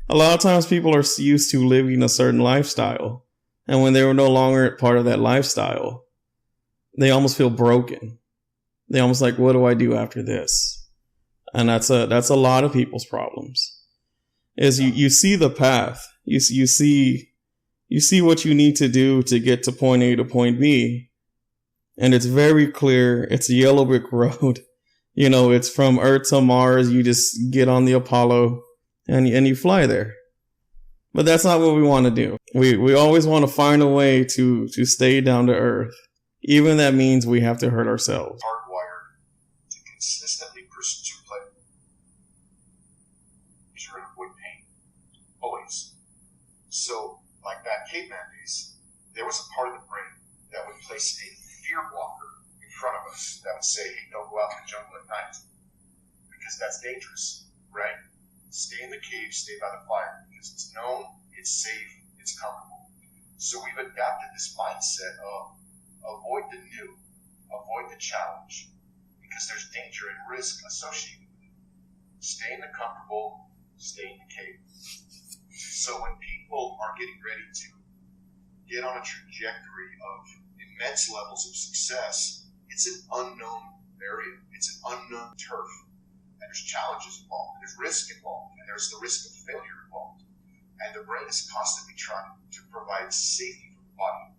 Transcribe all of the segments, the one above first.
A lot of times people are used to living a certain lifestyle. And when they were no longer part of that lifestyle, they almost feel broken. They almost like, what do I do after this? And that's a lot of people's problems. Is you see the path. You see what you need to do to get to point A to point B. And it's very clear. It's a yellow brick road. It's from Earth to Mars. You just get on the Apollo and you fly there. But that's not what we want to do. We always want to find a way to stay down to earth. Even that means we have to hurt ourselves. Hardwired to consistently pursue pleasure and avoid pain. Always. So, like that caveman days, there was a part of the brain that would place a fear blocker in front of us that would say, hey, don't go out in the jungle at night because that's dangerous, right? Stay in the cave, stay by the fire because it's known, it's safe, it's comfortable. So we've adapted this mindset of avoid the new, avoid the challenge because there's danger and risk associated with it. Stay in the comfortable, stay in the cave. So when people are getting ready to get on a trajectory of immense levels of success, it's an unknown area. It's an unknown turf. And there's challenges involved, and there's risk involved, and there's the risk of failure involved. And the brain is constantly trying to provide safety for the body.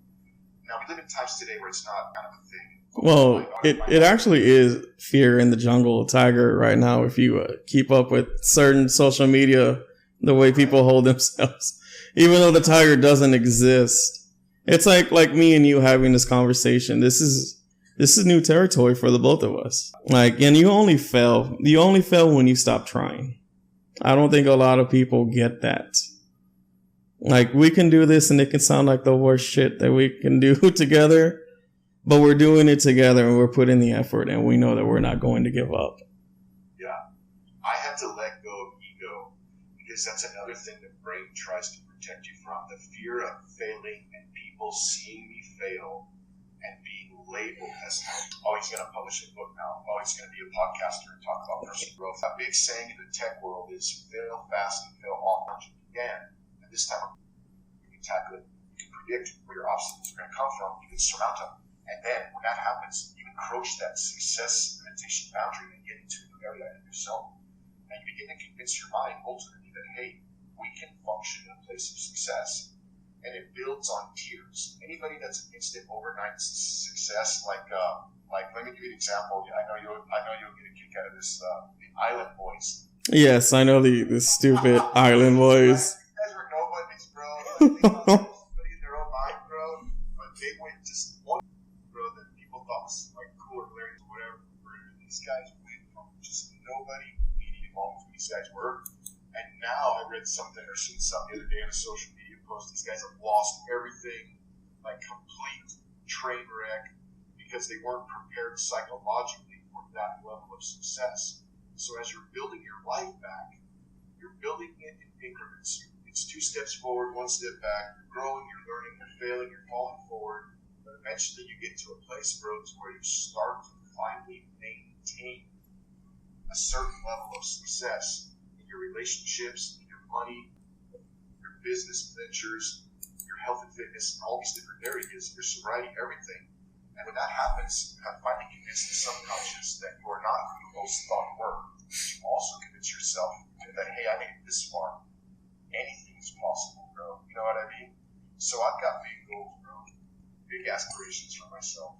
Now, we live in times today where it's not kind of a thing. Well, it actually is fear in the jungle, tiger, right now, if you keep up with certain social media, the way people hold themselves. Even though the tiger doesn't exist. It's like me and you having this conversation. This is new territory for the both of us. And you only fail when you stop trying. I don't think a lot of people get that. We can do this and it can sound like the worst shit that we can do together, but we're doing it together and we're putting the effort and we know that we're not going to give up. Yeah. I had to let go of ego because that's another thing the brain tries to protect you from. The fear of failing and people seeing me fail and being labeled as, oh, he's going to publish a book now. Oh, he's going to be a podcaster and talk about personal growth. A big saying in the tech world is fail fast and fail often. Again, and this time you can tackle it. You can predict where your obstacles are going to come from. You can surmount them. And then when that happens, you encroach that success limitation boundary and get into a new area in yourself. And you begin to convince your mind ultimately that, hey, we can function in a place of success. And it builds on tiers. Anybody that's an instant overnight success, like let me give you an example. I know you'll get a kick out of this. The Island Boys. Yes, I know the stupid Island Boys. You guys were nobodies, bro. They thought somebody in their own mind, bro. But they went just one, bro, that people thought was cool or hilarious or whatever. These guys went from just nobody meeting involved who these guys were. And now I read something or seen something the other day on a social media post. These guys have lost everything, complete train wreck, because they weren't prepared psychologically for that level of success. So as you're building your life back, you're building it in increments. It's 2 steps forward, 1 step back. You're growing, you're learning, you're failing, you're falling forward. But eventually you get to a place, bro, to where you start to finally maintain a certain level of success in your relationships, in your money, your business ventures, your health and fitness, and all these different areas, your sobriety, everything. And when that happens, you have finally convinced the subconscious that you are not who you most thought you were. You also convince yourself that, hey, I made it this far. Anything is possible, bro. You know what I mean? So I've got big goals, bro. Big aspirations for myself.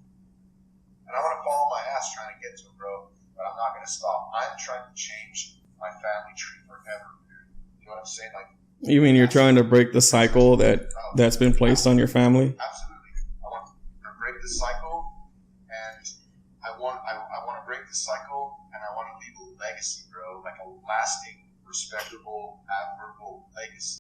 And I want to follow my ass trying to get to it, bro. But I'm not going to stop. I'm trying to change my family tree forever, dude. You know what I'm saying? You mean you're trying to break the cycle that's been placed on your family? Absolutely. I want to break the cycle, and I want to break the cycle, and I want to leave a legacy, bro, a lasting, respectable, admirable legacy.